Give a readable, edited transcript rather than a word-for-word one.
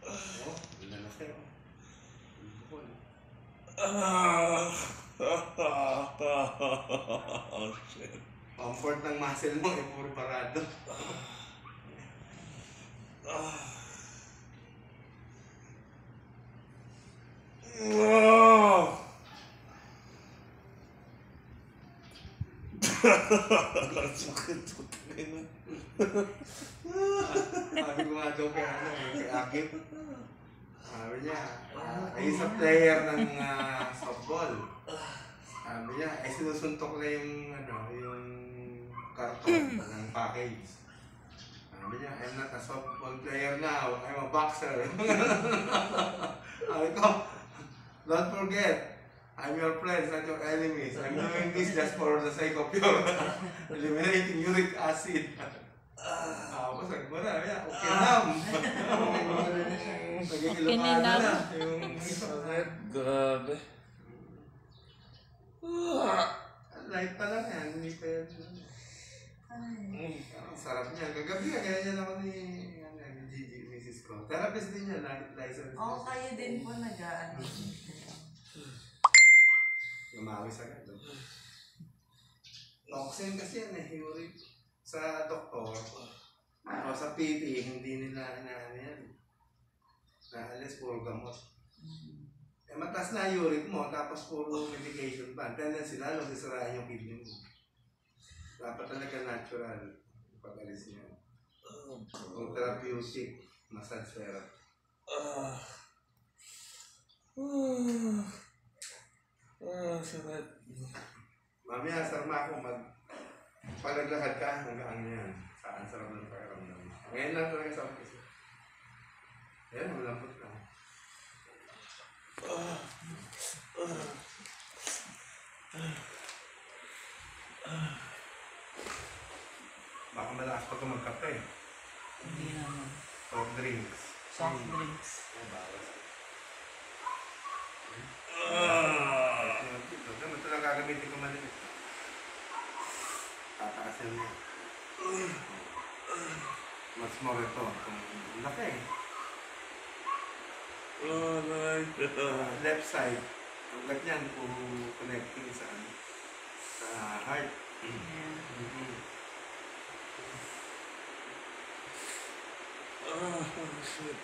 Oh, lalaki oh. Oh, shit. Comfort ng muscle mo, puro parado. Sakit. Sabi ko nga daw kay Akip. Sabi niya, he's a player ng softball. Sabi niya, sinusuntok na yung karton ng package. Sabi niya, I'm not a softball player now, I'm a boxer. Sabi ko, don't forget, I'm your friends, not your enemies. I'm doing this just for the sake of your eliminating uric acid. Sabi mo na, okay na. Naging Ilocano na. Yung sakit. Grabe. Light pa lang yan, hindi pa yan. Ang sarap niya. Kagabi, kaya niya naman ni Gigi, Mrs. ko. Therapist din niya, license. Oo, kayo din po nag-ano. Lumawis agad. Toxin kasi yan uric. Sa doktor, o sa PT, hindi nila yan. Naalis, puro gamot. Mataas na uric mo, tapos puro medication pa. Tendency lalo, sisirain yung kidney mo. Dapat talaga natural pag-alis niya. Kung therapeutic, massage therapy. Sakit. Mamaya, sarma ako, palaglakad ka, hanggang yan. Saan sarap ng pakiramdam. Ngayon lang talaga sa office. Ayan, malambot lang. Baka malakas pa ito magkape. Hindi naman. Soft drinks. Soft drinks. Ay, bawas. Ito lang gagamitin ko maliit. Tataasin mo. Mas more ito. Laki. Left side. Ang ganyan kung connecting sa heart. Shit.